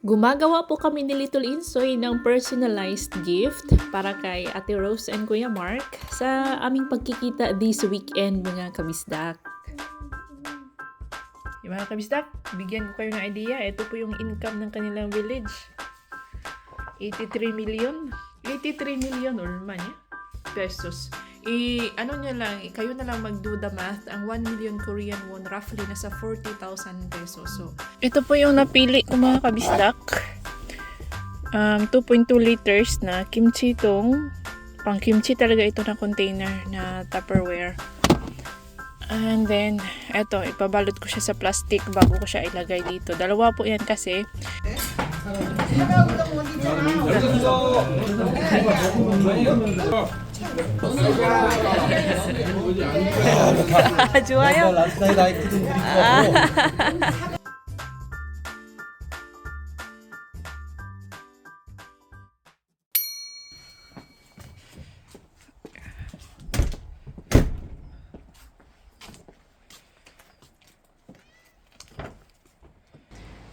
Gumagawa po kami ni Little Insoy ng personalized gift para kay Ate Rose and Kuya Mark sa aming pagkikita this weekend mga kabisdak. Yung mga kabisdak, bigyan ko kayo ng idea. Ito po yung income ng kanilang village. 83 million. 83 million or man pesos. Ano nyo lang, kayo na lang mag-do the math. Ang 1 million Korean won, roughly nasa 40,000 pesos. So, ito po yung napili ko mga kabisdak. 2.2 liters na kimchi tong. Pang kimchi talaga ito na container na Tupperware. And then, eto, ipabalot ko siya sa plastic bago ko siya ilagay dito. Dalawa po yan kasi. 좋아요? 라스타일 아이티 좀 드리고 하고.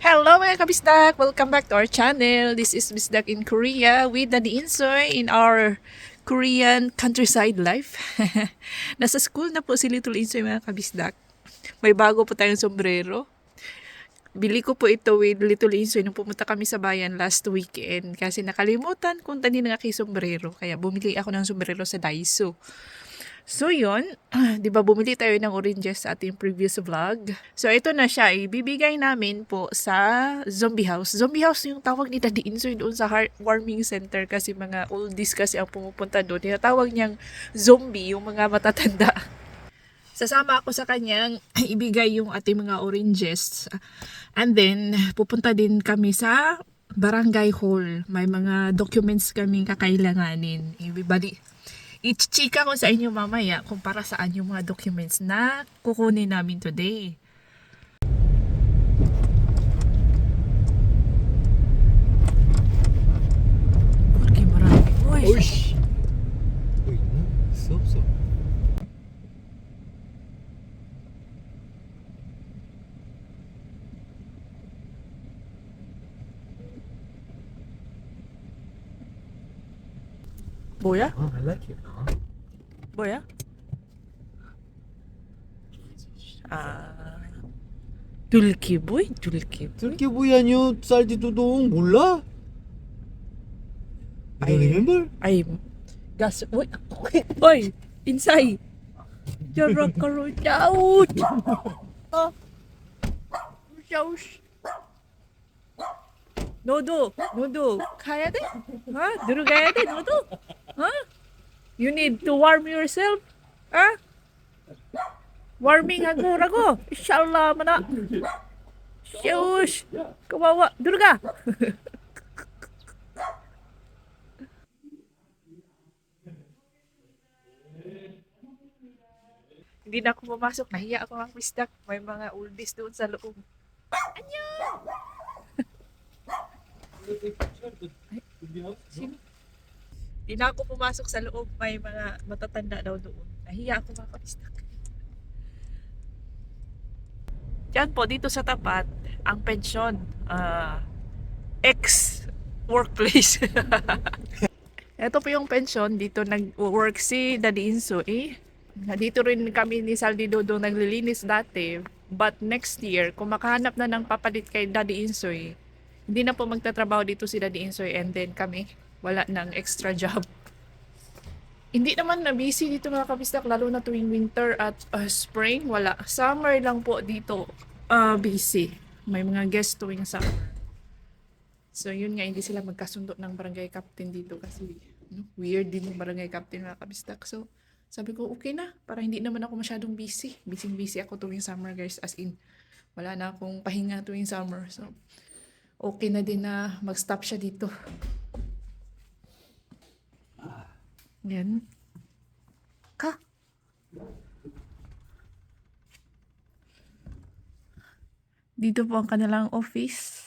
Hello mga kabisdak! Welcome back to our channel. This is Bisdak in Korea with Daddy Insoy in our Korean countryside life. Nasa school na po si Little Insoy mga kabisdak. May bago po tayong sombrero. Bili ko po ito with Little Insoy nung pumunta kami sa bayan last weekend kasi nakalimutan kung tanin ng aking sombrero. Kaya bumili ako ng sombrero sa Daiso. So yun, di ba bumili tayo ng oranges sa ating previous vlog. So ito na siya, ibibigay namin po sa zombie house. Zombie house yung tawag ni Daddy Insoy doon sa heartwarming center kasi mga oldies kasi ang pumupunta doon. Tinatawag niyang zombie, yung mga matatanda. Sasama ako sa kanyang ibigay yung ating mga oranges. And then, pupunta din kami sa barangay hall. May mga documents kaming kakailanganin. I-chika ko sa inyo mamaya kung para saan yung mga documents na kukunin namin today. Porque marami. Uy! 오이씨. 뭐 있나? 있어 없어? 뭐야? I like it. 뭐야? 아... 둘기보이? 둘기보이? 들깨보이 아니요? 쌀디도동 몰라? You don't remember? Ay, gas... Uy! Uy! Insay! Jarang ka rin out! Ah! Shows! 너도 가야 돼? 들어가야 돼 너도? You need to warm yourself? Warming rago. Inshallah mana. Shush. Kawawa. Durga. Hindi na ako pumasok. Nahiya ako mga mistak. May mga oldies doon sa loob. Sino? Di na ako pumasok sa loob. May mga matatanda daw doon. Nahiya ako mga kabistak. Diyan po, dito sa tapat, ang pensyon. Ex-workplace. Ito po yung pensyon. Dito nag-work si Daddy Insoy. Dito rin kami ni Saldi Dodo naglilinis dati. But next year, kung makahanap na ng papalit kay Daddy Insoy, hindi na po magtatrabaho dito si Daddy Insoy and then kami wala ng extra job. Hindi naman na busy dito mga kabisdak, lalo na tuwing winter at spring, wala. Summer lang po dito busy. May mga guest tuwing summer. So yun nga, hindi sila magkasundo ng barangay captain dito kasi weird din yung barangay captain mga kabisdak. So sabi ko okay na, para hindi naman ako masyadong busy. Busy ako tuwing summer guys, as in wala na akong pahinga tuwing summer. So okay na din na mag-stop siya dito. Yan. Ka. Dito po ang kanilang office.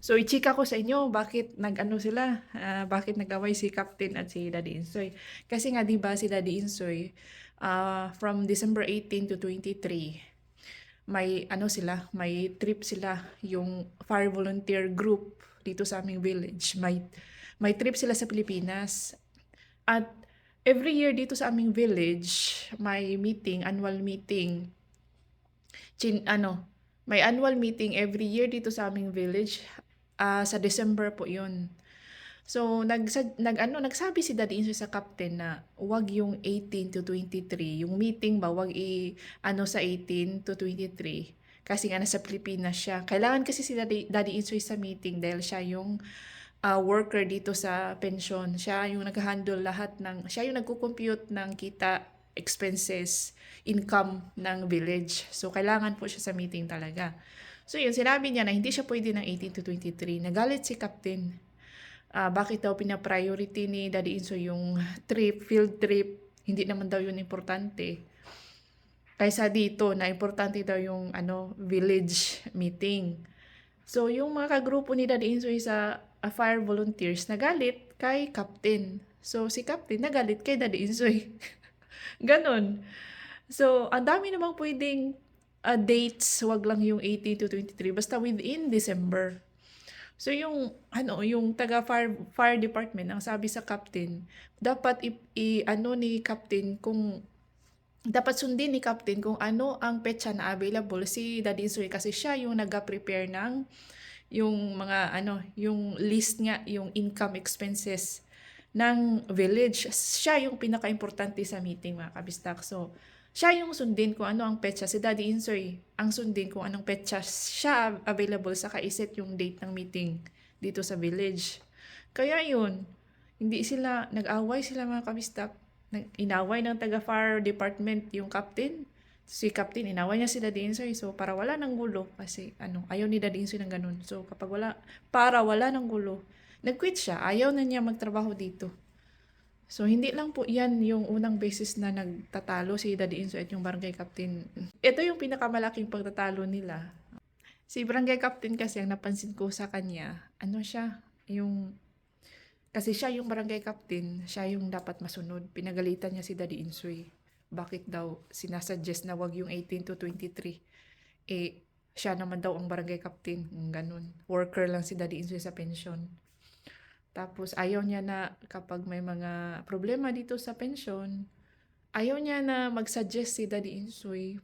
So, i-chika ko sa inyo bakit nag-ano sila, bakit nag-away si Captain at si Daddy Insoy. Kasi nga, di ba si Daddy Insoy, from December 18 to 23, may ano sila, may trip sila, yung fire volunteer group dito sa aming village. May trip sila sa Pilipinas. At every year dito sa aming village, may meeting, annual meeting. May annual meeting every year dito sa aming village. Sa December po 'yun. So nagsabi si Daddy Insoy sa captain na wag yung 18 to 23, yung meeting ba wag sa 18 to 23 kasi nga nasa Pilipinas siya. Kailangan kasi si Daddy Insoy sa meeting dahil siya yung worker dito sa pension. Siya yung nag-handle siya yung nagko-compute ng kita, expenses, income ng village. So kailangan po siya sa meeting talaga. So yun, sinabi niya na hindi siya pwede ng 18 to 23. Nagalit si captain. Bakit daw pina-priority ni Daddy Insoy yung field trip, hindi naman daw yun importante. Kaysa dito, na importante daw yung village meeting. So, yung mga kagrupo ni Daddy Insoy sa fire volunteers, nagalit kay Captain. So, si Captain nagalit kay Daddy Insoy. Ganon. So, ang dami namang pwedeng dates, wag lang yung 18 to 23, basta within December. So yung taga fire department ang sabi sa captain, dapat dapat sundin ni captain kung ano ang petsa na available si Daddy Insoy kasi siya yung naga-prepare ng yung mga yung list nga, yung income expenses ng village. Siya yung pinaka-importante sa meeting, mga kabistak. So siya yung sundin kung ano ang petsa. Si Daddy Insoy ang sundin kung anong petsa siya available sa kaiset yung date ng meeting dito sa village. Kaya yun, nag-away sila mga kabistak. Inaway ng taga-fire department yung captain. Si captain, inaway niya si Daddy Insoy. So, para wala ng gulo, kasi ayaw ni Daddy Insoy ng ganun. So, para wala ng gulo, nag-quit siya. Ayaw na niya magtrabaho dito. So, hindi lang po yan yung unang beses na nagtatalo si Daddy Insoy at yung barangay captain. Ito yung pinakamalaking pagtatalo nila. Si barangay captain kasi, ang napansin ko sa kanya, kasi siya yung barangay captain, siya yung dapat masunod. Pinagalitan niya si Daddy Insoy. Bakit daw sinasuggest na wag yung 18 to 23? Siya naman daw ang barangay captain. Ganun. Worker lang si Daddy Insoy sa pension. Tapos ayaw niya na kapag may mga problema dito sa pension, ayaw niya na mag-suggest si Daddy Insoy.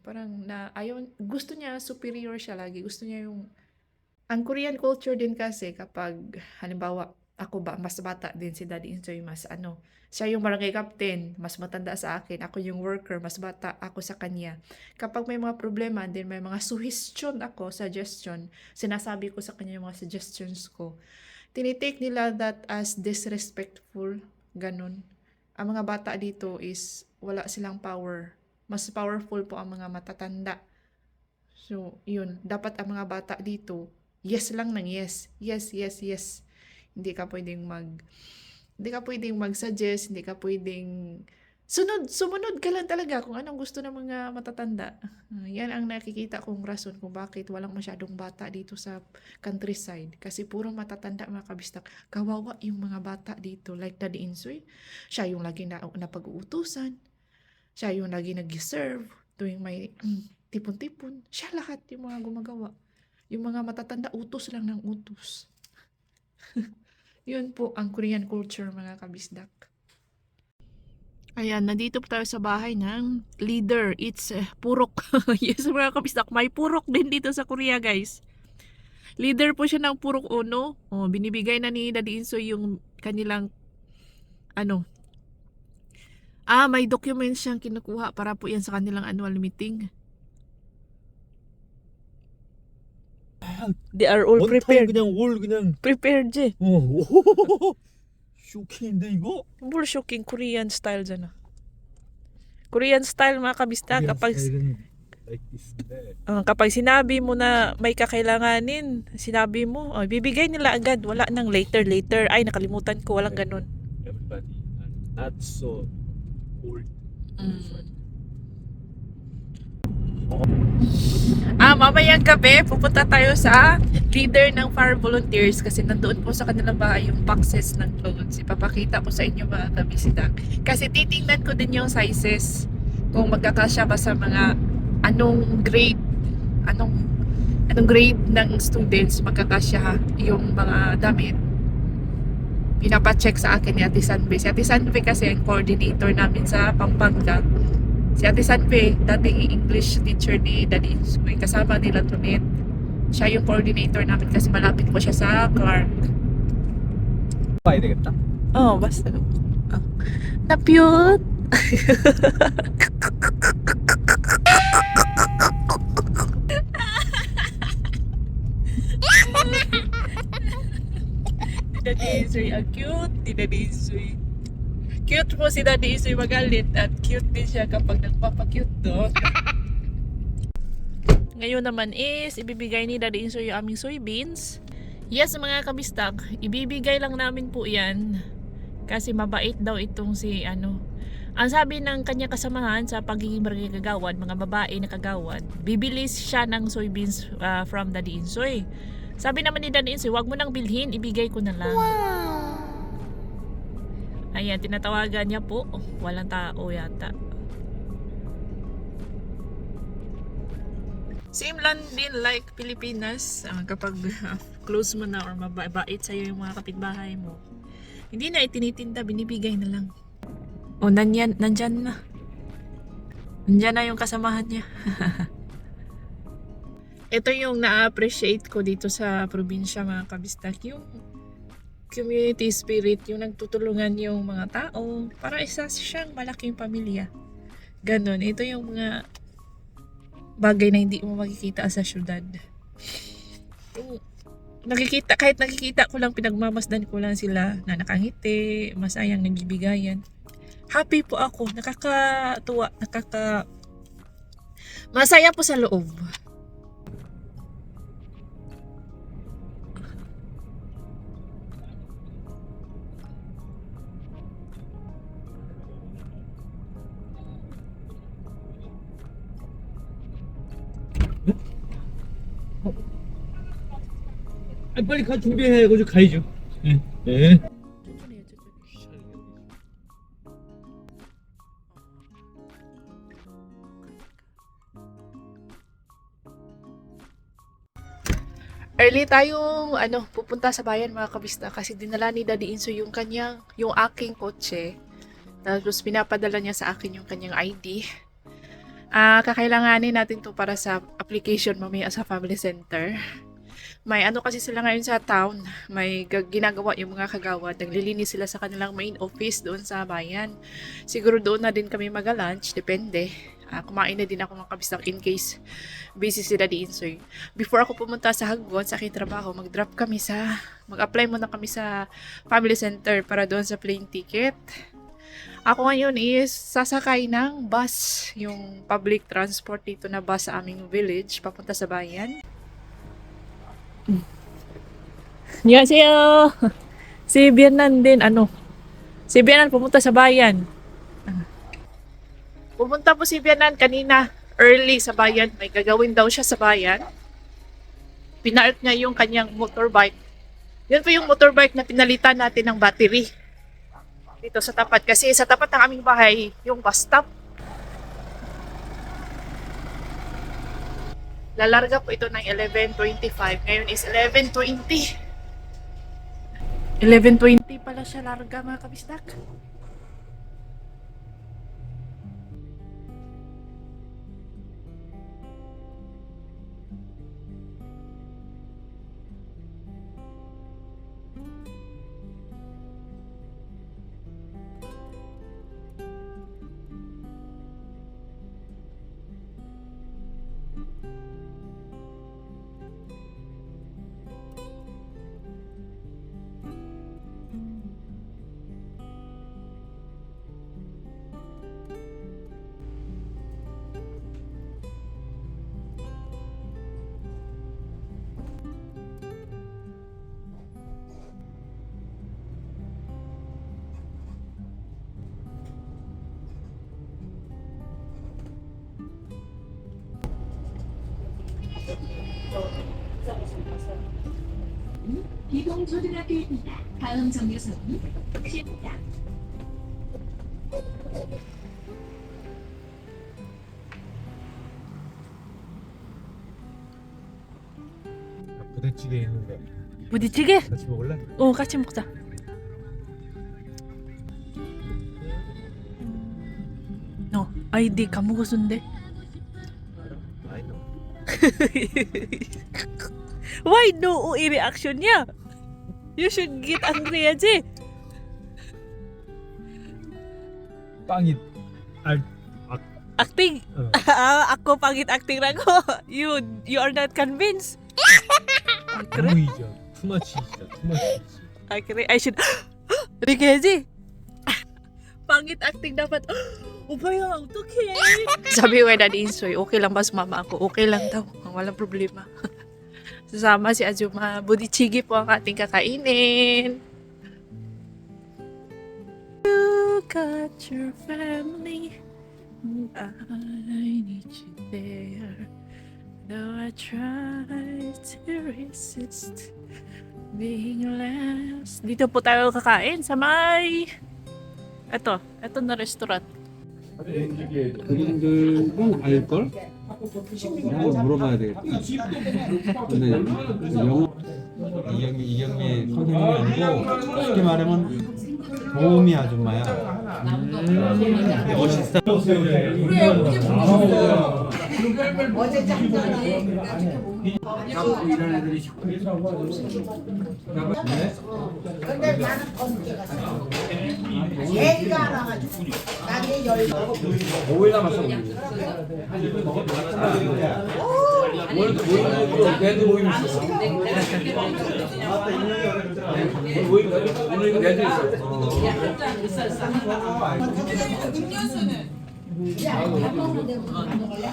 Gusto niya superior siya lagi. Gusto niya ang Korean culture din kasi kapag, halimbawa, mas bata din si Daddy Insoy, siya yung barangay captain, mas matanda sa akin, ako yung worker, mas bata ako sa kanya. Kapag may mga problema, din may mga suggestion, sinasabi ko sa kanya yung mga suggestions ko. Tinitake nila that as disrespectful, ganun. Ang mga bata dito is wala silang power. Mas powerful po ang mga matatanda. So, yun. Dapat ang mga bata dito, yes lang ng yes. Yes, yes, yes. Hindi ka pwedeng mag-suggest, hindi ka pwedeng sumunod ka lang talaga kung anong gusto ng mga matatanda. Yan ang nakikita kong rason kung bakit walang masyadong bata dito sa countryside. Kasi puro matatanda, mga kabistak. Kawawa yung mga bata dito. Like Daddy Insoy, siya yung lagi na napag-uutusan. Siya yung lagi nag-serve. Tuwing may tipon-tipon. Siya lahat yung mga gumagawa. Yung mga matatanda, utos lang ng utos. Yun po ang Korean culture, mga kabisdak. Ayan, nandito po tayo sa bahay ng leader. It's purok. Yes, mga kabisdak, may purok din dito sa Korea, guys. Leader po siya ng purok uno. Binibigay na ni Daddy Insoy yung kanilang may documents siyang kinukuha para po yan sa kanilang annual meeting. They are all prepared. 그냥 올 그냥. Prepared, je. 쇼킹인데 이거? More shocking Korean style dyan. Korean style, mga kabistak. Like this. Kapag sinabi mo na may kakailanganin, sinabi mo, bibigay nila agad. Wala nang later. Ay, nakalimutan ko. Walang ganun. Everybody not so old. Mamayang gabi, pupunta tayo sa leader ng fire volunteers kasi nandoon po sa kanilang bahay yung boxes ng clothes. Ipapakita ko sa inyo, mga kabisita. Kasi titingnan ko din yung sizes kung magkakasya ba sa mga anong grade anong grade ng students magkakasya yung mga damit. Pinapacheck sa akin ni Ate Sanve. Si Ate Sanve kasi ang coordinator namin sa Pampanga. Si Ate Sanve, dating English teacher ni Daddy Insoy, kasama nila Tunet. Siya yung coordinator namin kasi malapit po siya sa Clark. 봐야 되겠다. Basta. Na-cute! Daddy Insoy, ang cute ni Daddy Insoy. Cute po si Daddy Insoy magalit at cute din siya kapag nagpapakute doon. Ngayon naman is ibibigay ni Daddy Insoy yung aming soybeans. Yes mga kabistak, ibibigay lang namin po yan kasi mabait daw itong si Ang sabi ng kanya kasamahan sa pagiging barangay kagawad, mga babae na kagawad, bibilis siya ng soybeans from Daddy Insoy. Sabi naman ni Daddy Insoy, wag mo nang bilhin, ibigay ko na lang. Wow! Ayan, tinatawagan niya po. Walang tao yata. Same lang din like Pilipinas. Kapag close mo na or mabait sa'yo yung mga kapitbahay mo, hindi na itinitinda, binibigay na lang. Nandyan na. Nandyan na yung kasamahan niya. Ito yung na-appreciate ko dito sa probinsya mga kabistak, yung community spirit, yung nagtutulungan yung mga tao para isa siyang malaking pamilya. Ganon, ito yung mga bagay na hindi mo makikita sa syudad. Kahit nakikita ko lang, pinagmamasdan ko lang sila na nakangiti, masayang nagbibigayan. Happy po ako, nakakatuwa, masaya po sa loob. 빨리 준비해가지고 가야죠. 예. 예. Early tayong pupunta sa bayan mga kabista kasi dinala ni Daddy Insoy yung aking kotse. Tapos pinapadala niya sa akin yung kanyang ID. Kakailanganin natin to para sa application mamaya sa family center. May kasi sila ngayon sa town, may ginagawa yung mga kagawad, naglilinis sila sa kanilang main office doon sa bayan. Siguro doon na din kami mag-lunch, depende. Kumain na din ako mga kabistak in case busy si Daddy Insoy. Before ako pumunta sa Hagwon sa aking trabaho, mag-apply muna kami sa family center para doon sa plane ticket. Ako ngayon is sasakay ng bus, yung public transport dito na bus sa aming village, papunta sa bayan. 안녕하세요. Si Bianan din, si Bianan pumunta sa bayan. Pumunta po si Bianan kanina, early sa bayan. May gagawin daw siya sa bayan. Pinaart niya yung kanyang motorbike. Yun po yung motorbike na pinalitan natin ng battery. Dito sa tapat. Kasi sa tapat ng aming bahay, yung bus stop. Lalarga po ito ng 11:25. Ngayon is 11:20. 11:20 pala siya larga mga kabistak. 기동초등학교입니다. 다음 정류소는 시입니다. 부대찌개 있는 거 부대찌개? 같이 먹을래? 같이 먹자. ID kamu gusunde. 아이 너 Why no i-reaction niya? You should get angry aja. 빵이 Acting. Ako pangit acting na ko. You are not convinced. Kere, 무이죠 투마치 진짜 투마치 kere, I should. Rikeji. Pangit acting dapat. Ubaya, okay. Sabi ko kay Daddy Insoy, okay lang ba sumama ako? Okay lang daw. Walang problema. Sasama si Azuma. Budichigi po ang ating kakainin. You got your family. I need you there. Though I try to resist being last. Dito po tayo kakain sa may... Ito na restaurant. 그림들은 알걸? 한번 물어봐야 되겠다. 근데 영어 이경미 선생님이 아니고 쉽게 말하면 도우미 아줌마야. 멋있어. 어제 짬전에 이런 애들이 근데 나는 검게 갔어. 얘기가 안 와가지고 나중에 열고 5일 남았어. 내도 모임 있어. 오늘 내도 있어. 밥 먹는데 무슨 밥 먹을래?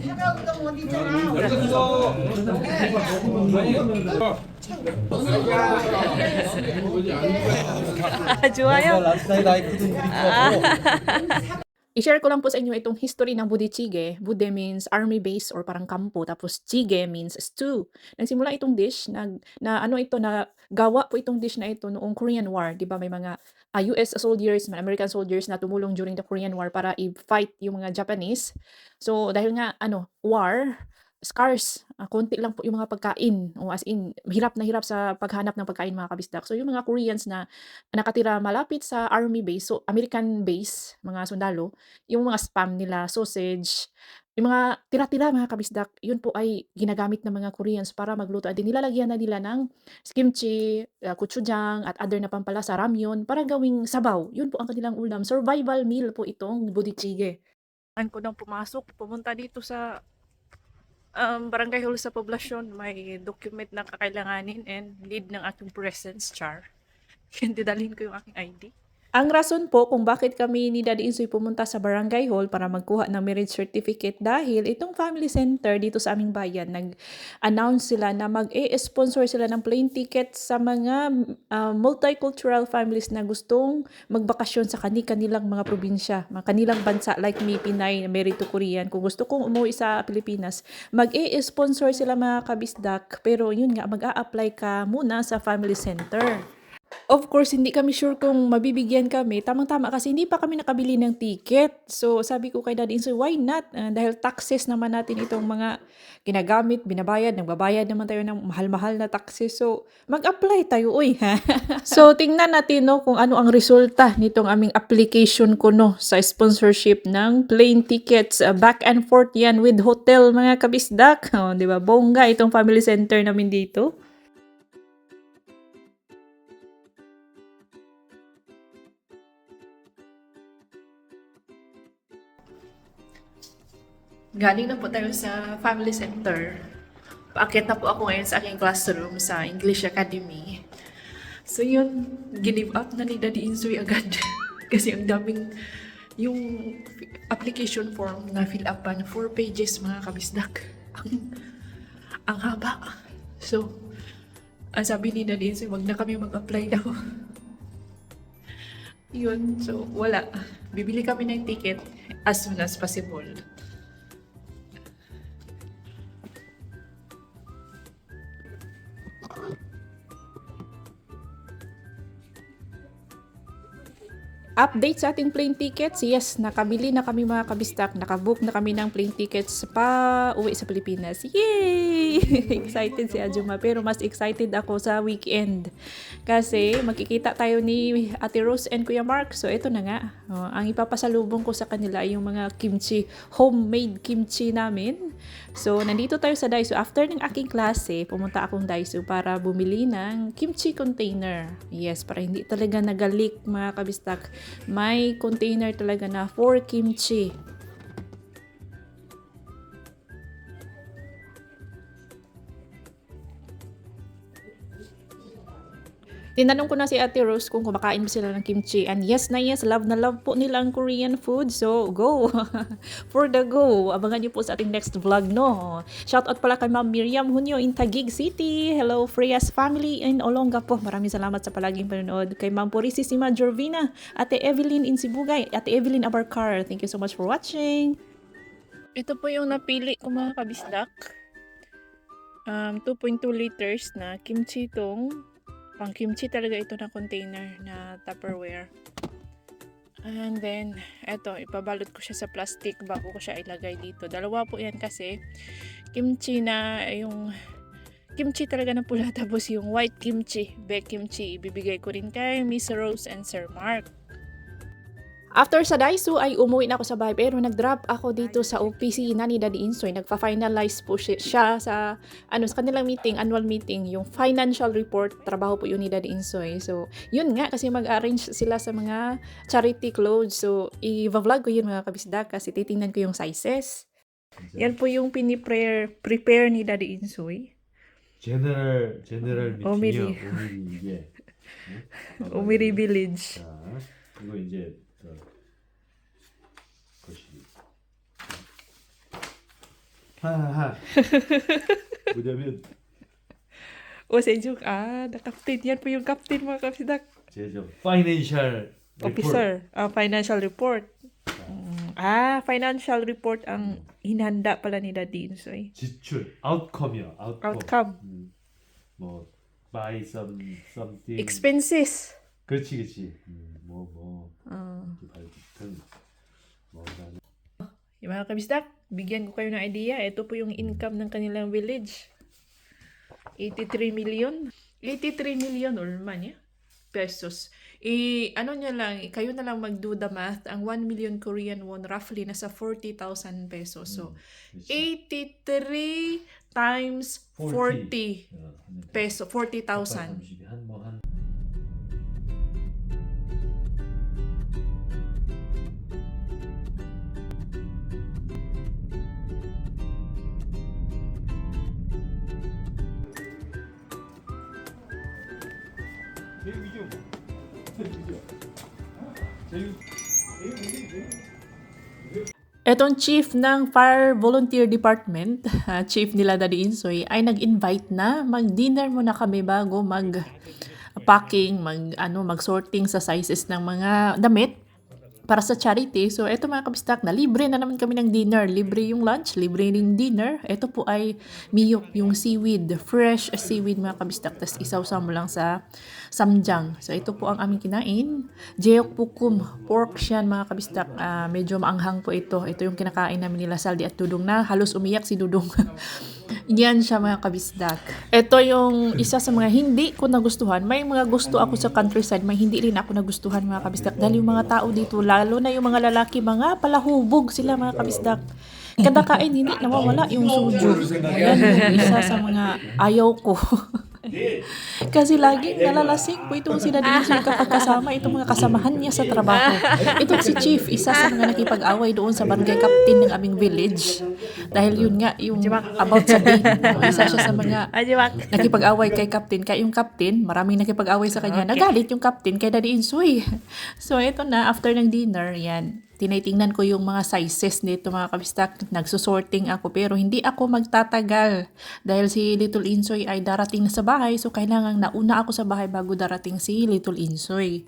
차가운 건 있잖아. 좋아요. 라스타이 나이크도 I-share ko lang po sa inyo itong history ng budichige. Bude means army base or parang kampo. Tapos chige means stew. Nagsimula itong dish, na gawa po itong dish na ito noong Korean War. Di ba may mga US soldiers, mga American soldiers na tumulong during the Korean War para i-fight yung mga Japanese. So dahil nga, war, scarce, konti lang po yung mga pagkain. O as in, hirap na hirap sa paghanap ng pagkain mga kabisdak. So yung mga Koreans na nakatira malapit sa army base, so American base, mga sundalo, yung mga spam nila, sausage, yung mga tira-tira mga kabisdak, yun po ay ginagamit ng mga Koreans para magluto. At nilalagyan na nila ng kimchi, gochujang, at other na pampalasa, ramyun, para gawing sabaw. Yun po ang kanilang ulam. Survival meal po itong budichige. An ko nang pumasok, pumunta dito sa barangay hall sa poblasyon, may document na kakailanganin and need ng aking presence, char. Hindi dalhin ko yung aking ID. Ang rason po kung bakit kami ni Daddy Insoy pumunta sa barangay hall para magkuha ng marriage certificate dahil itong family center dito sa aming bayan, nag-announce sila na mag-e-sponsor sila ng plane ticket sa mga multicultural families na gustong magbakasyon sa kanilang mga probinsya, mga kanilang bansa like me, Pinay, married to Korean. Kung gusto kong umuwi sa Pilipinas, mag-e-sponsor sila mga kabisdak, pero yun nga, mag-a-apply ka muna sa family center. Of course, hindi kami sure kung mabibigyan kami. Tamang-tama kasi hindi pa kami nakabili ng ticket. So, sabi ko kay Daddy Insoy, why not? Dahil taxes naman natin itong mga ginagamit, binabayad, nagbabayad naman tayo ng mahal-mahal na taxes. So, mag-apply tayo, uy. So, tingnan natin kung ano ang resulta nitong aming application ko sa sponsorship ng plane tickets. Back and forth yan with hotel, mga kabisdak. Di ba? Bongga itong family center namin dito. Galing na po tayo sa family center. Paakyat na po ako ngayon sa aking classroom sa English Academy. So yun, give up na ni Daddy Insoy agad. Kasi ang daming yung application form na fill upan, 4 pages mga kabisdak. Ang haba. So, ang sabi ni Daddy Insoy, wag na kami mag-apply daw. Yun, so wala. Bibili kami ng ticket as soon as possible. Update sa ating plane tickets. Yes, nakabili na kami mga kabistak. Nakabook na kami ng plane tickets pa uwi sa Pilipinas. Yay! Excited si Ajuma. Pero mas excited ako sa weekend. Kasi magkikita tayo ni Ate Rose and Kuya Mark. So, ito na nga. Ang ipapasalubong ko sa kanila ay yung mga kimchi, homemade kimchi namin. So, nandito tayo sa Daiso. After ng aking klase, pumunta akong Daiso para bumili ng kimchi container. Yes, para hindi talaga nagalik mga kabistak. May container talaga na for kimchi. Tinanong ko na si Ate Rose kung kumakain ba sila ng kimchi. And yes na yes, love na love po nila ang Korean food. So, go! For the go! Abangan niyo po sa ating next vlog, no? Shoutout pala kay Ma'am Miriam Hunyo in Taguig City. Hello, Freya's family in Olongapo. Maraming salamat sa palaging panonood. Kay Ma'am Purisisima Jorvina, Ate Evelyn in Sibugay, Ate Evelyn Abarcar. Thank you so much for watching. Ito po yung napili ko mga kabisdak. 2.2 liters na kimchi tong. Pang kimchi talaga ito na container na Tupperware. And then, eto, ipabalot ko siya sa plastic bago ko siya ilagay dito. Dalawa po yan kasi kimchi na yung kimchi talaga na pula tapos yung white kimchi, baked kimchi, ibibigay ko rin kay Miss Rose and Sir Mark. After sa Daiso ay umuwi na ako sa bahay pero nag-drop ako dito sa opisina ni Daddy Insoy. Nagpa-finalize po siya sa sa kanilang meeting, annual meeting, yung financial report, trabaho po yun ni Daddy Insoy. So, yun nga kasi mag-arrange sila sa mga charity clothes. So, i-vlog ko yun mga kabisda kasi titingnan ko yung sizes. Yan po yung prepare ni Daddy Insoy. 제너럴 오미리. 미팅이요. 오미리 이게. Omiri Village. 자, 이거 이제 거시기. 하하. 뭐냐면 O, Sejong, na-captain. Yan po yung captain mga kabisda. 제저 파이낸셜 Officer, financial report. Financial report ang hinanda pala ni Daddy Insoy. 지출 아웃컴이요. Outcome. 뭐 buy something. Expenses. 그렇지. 발등 뭐 그다음에 Yung mga kabisdak, bigyan ko kayo ng idea. Ito po yung income ng kanilang village. 83 million. 83 million or man, pesos. Kayo na lang mag-do the math. Ang 1 million Korean won, roughly, nasa 40,000 pesos. So, 83 times 40 peso, 40,000. 한뭐한 Etong chief ng Fire Volunteer Department, chief nila Daddy Insoy, ay nag-invite na mag-dinner muna kami bago mag-packing, mag-sorting sa sizes ng mga damit para sa charity. So, eto mga kabistak na libre na naman kami ng dinner. Libre yung lunch, libre yung dinner. Ito po ay miyok, yung seaweed, fresh seaweed mga kabistak. Tapos isaw-saw mo lang sa samjang. So, ito po ang aming kinain. Jeok pukum, pork siyan mga kabistak. Medyo maanghang po ito. Ito yung kinakain namin nila Saldi at Dudong na halos umiyak si Dudong. Yan siya mga kabisdak. Ito yung isa sa mga hindi ko nagustuhan. May mga gusto ako sa countryside, may hindi rin ako nagustuhan mga kabisdak. Dahil yung mga tao dito, lalo na yung mga lalaki, mga palahubog sila mga kabisdak. Kada kain, hindi nawawala yung suju. Yan yung isa sa mga ayaw ko. Kasi laging nalalasing po itong si Daddy Insoy kapag kasama itong mga kasamahan niya sa trabaho. Itong si Chief, isa sa mga nakipag-away doon sa barangay captain ng aming village. Dahil yun nga, yung about sa date. Isa siya sa mga nakipag-away kay captain. Kaya yung captain, maraming nakipag-away sa kanya. Nagalit yung captain kay Daddy Insoy. So ito na, after ng dinner, yan. Tinitingnan ko yung mga sizes nito mga kabistak. Nagsusorting ako pero hindi ako magtatagal. Dahil si Little Insoy ay darating na sa bahay. So kailangan nauna ako sa bahay bago darating si Little Insoy.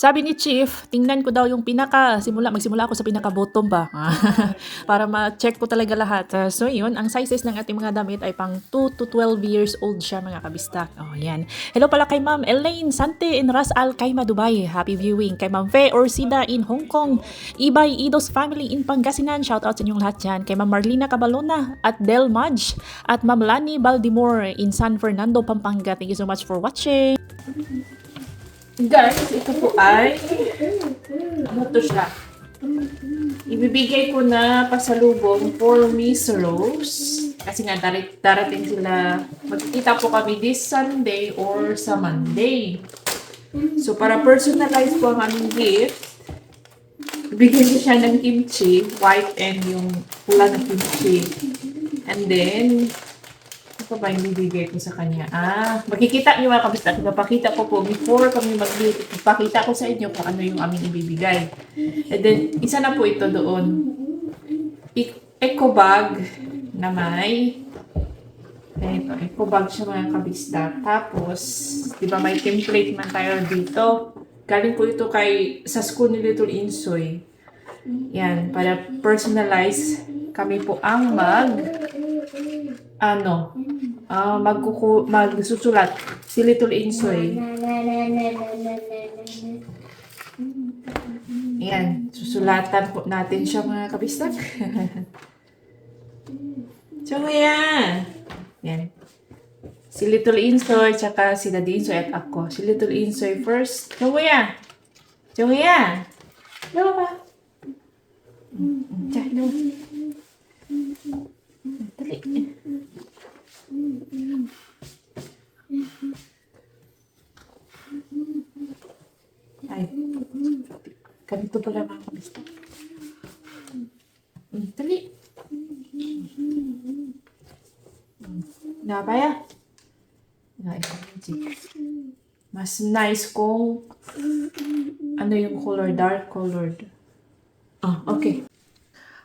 Sabi ni Chief, tingnan ko daw yung magsimula ako sa pinaka-bottom ba? Para ma-check ko talaga lahat. So yun, ang sizes ng ating mga damit ay pang 2 to 12 years old siya mga kabistak. Oh, yan. Hello pala kay Ma'am Elaine Sante in Ras Al Khaimah, Dubai. Happy viewing. Kay Ma'am Faye Orsida in Hong Kong. Ibay Idos family in Pangasinan. Shout out sa inyong lahat dyan. Kay Ma'am Marlina Cabalona at Del Madge. At Ma'am Lani Baldimore in San Fernando, Pampanga. Thank you so much for watching. Guys, ito po ay ano to siya? Ibibigay ko na pasalubong for Miss Rose. Kasi nga darating sila. Magkikita po kami this Sunday or sa Monday. So para personalize po ang aming gift, bigyan ko siya ng kimchi, white and yung pula ng kimchi. And then, ano ba yung bibigay ko sa kanya? Makikita niyo mga kabistak. Napakita ko po before kami mag-gift. Ipakita ko sa inyo kung ano yung aming ibibigay. And then, isa na po ito doon. Eco bag na may ito, eco bag siya mga kabistak. Tapos, di ba may template man tayo dito. Galing po ito sa school ni Little Insoy. Yan, para personalize kami po ang magsusulat si Little Insoy. Yan, susulatan po natin siya mga kabistak. Chunguya! Yan. Si Little Insoy, tsaka si Daddy Insoy at ako. Si Little Insoy first. Chunguya! Chunguya! Lawa ba? Diyan, lawa. Dali. Ay. Ganito pala mga kabistak. Dali. Nabaya. Mas nice kung ano yung color, dark colored. Okay.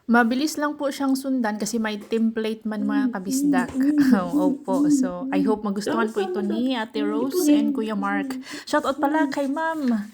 Mabilis lang po siyang sundan kasi may template man mga kabisdak. Opo. So, I hope magustuhan po ito ni Ate Rose and Kuya Mark. Shoutout pala kay Ma'am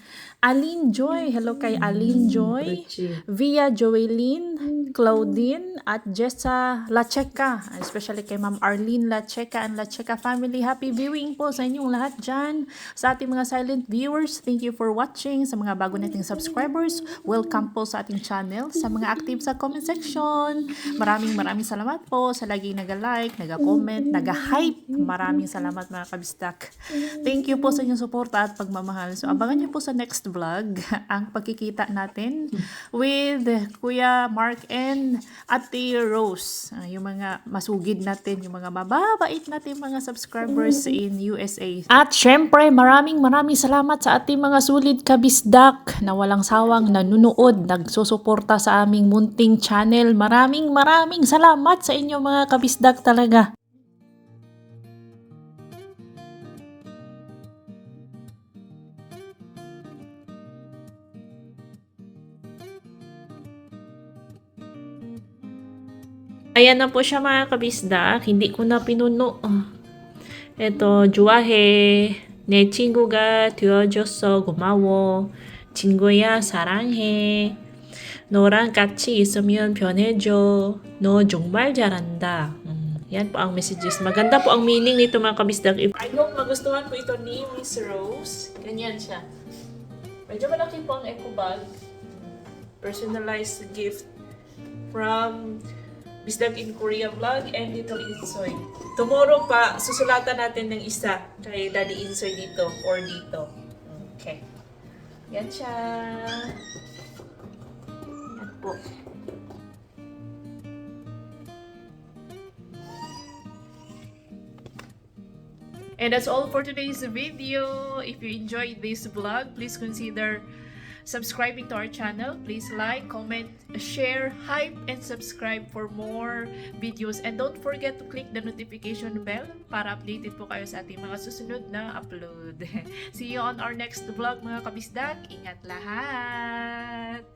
Aline Joy. Hello kay Aline Joy. Via Joeline, Claudine, at Jessa Lacheca. Especially kay Ma'am Arlene Lacheca and Lacheca family. Happy viewing po sa inyong lahat dyan. Sa ating mga silent viewers, thank you for watching. Sa mga bago nating subscribers, welcome po sa ating channel. Sa mga active sa comment section, maraming salamat po sa laging naga-like, naga-comment, naga-hype. Maraming salamat mga kabistak. Thank you po sa inyong suporta at pagmamahal. So, abangan niyo po sa next vlog ang pagkikita natin with Kuya Mark and Ate Rose. Yung mga masugid natin, yung mga mababait natin mga subscribers in USA. At syempre, maraming salamat sa ating mga sulit kabisdak na walang sawang nanunood, nagsusuporta sa aming munting channel. Maraming salamat sa inyo mga kabisdak talaga. Ayan na po siya mga kabisdak. Hindi ko na pinuno. Ito, 좋아해. 내 친구가 되어줘서 고마워. 친구야, 사랑해. 너랑 같이 있으면 변해져. 너 정말 잘한다. Yan po ang messages. Maganda po ang meaning nito mga kabisdak. I hope magustuhan po ito ni Miss Rose. Ganyan siya. Medyo malaki po ang eco bag. Personalized gift from Bisdak in Korea vlog and Little Insoy. Tomorrow pa, susulatan natin ng isa kay Daddy Insoy dito or dito. Okay. Yan siya. Yan po. And that's all for today's video. If you enjoyed this vlog, please consider subscribing to our channel. Please like, comment, share, hype, and subscribe for more videos. And don't forget to click the notification bell para updated po kayo sa ating mga susunod na upload. See you on our next vlog mga kabisdak. Ingat lahat!